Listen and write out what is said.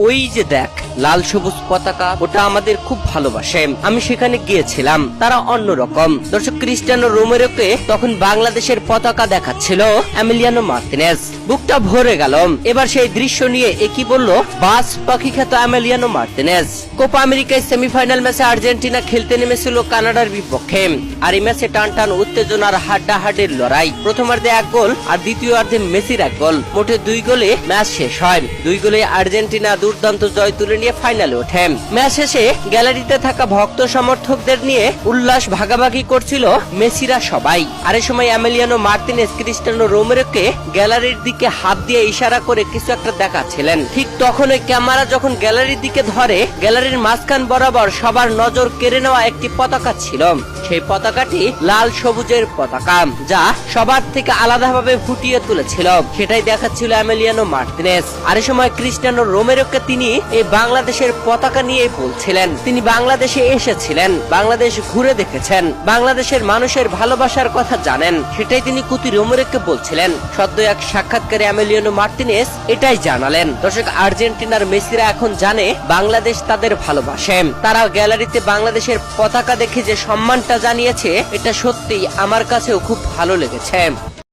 ওই যে দেখ লাল সবুজ পতাকা, ওটা আমাদের খুব ভালোবাসে। আমি সেখানে গিয়েছিলাম, তারা অন্যরকম। দর্শক, ক্রিস্টিয়ানো রোমেরোকে তখন বাংলাদেশের পতাকা দেখাচ্ছিল এমিলিয়ানো মার্তিনেজ। বুকটা ভরে গেল। এবার সেই দৃশ্য নিয়ে একই বলল বাস পাখি খ্যাত এমিলিয়ানো মার্তিনেজ। কোপা আমেরিকায় সেমিফাইনাল ম্যাচে আর্জেন্টিনা খেলতে নেমেছিল কানাডার বিপক্ষে। আর এই ম্যাচে টান টান উত্তেজনার হাড্ডাহাড্ডির লড়াই। প্রথমার্ধে 1 গোল আর দ্বিতীয়ার্ধে মেসির 1 গোল, মোটে 2 গোলে ম্যাচ শেষ হয়। 2 গোলে আর্জেন্টিনা দুর্দান্ত জয় তুলে নিয়ে ফাইনালে ওঠে। ম্যাচ শেষে গ্যালারিতে থাকা ভক্ত সমর্থকদের নিয়ে উল্লাস ভাগাভাগি করছিল মেসিরা সবাই। আর এই সময় এমিলিয়ানো মার্তিনেজ ক্রিস্টিয়ানো রোমেরোকে গ্যালারির দিকে হাত দিয়ে ইশারা করে কিছু একটা দেখাচ্ছিলেন। ঠিক তখনই ক্যামেরা যখন গ্যালারির দিকে ধরে, গ্যালারির মাঝখান বরাবর সবার নজর কেড়ে নেওয়া একটি পতাকা ছিল। সেই পতাকাটি লাল সবুজের পতাকা, যা সবার থেকে আলাদাভাবে ফুটিয়ে তুলেছিল। সেটাই দেখাচ্ছিল এমিলিয়ানো মার্তিনেজ। আর এই সময় ক্রিস্টিয়ানো রোমেরোকে তিনি এই বাংলাদেশের পতাকা নিয়ে বলছিলেন তিনি বাংলাদেশে এসেছিলেন, বাংলাদেশ ঘুরে দেখেছেন, বাংলাদেশের মানুষের ভালোবাসার কথা জানেন। সেটাই তিনি কুতি রোমেরোকে বলছিলেন। সদ্য এক সাক্ষাৎকারে এমিলিয়ানো মার্তিনেজ এটাই জানালেন। দর্শক, আর্জেন্টিনার মেসিরা এখন জানে বাংলাদেশ তাদের ভালোবাসে। তারা গ্যালারিতে বাংলাদেশের পতাকা দেখে যে সম্মানটা জানিয়েছে, এটা সত্যি আমার কাছেও খুব ভালো লেগেছে।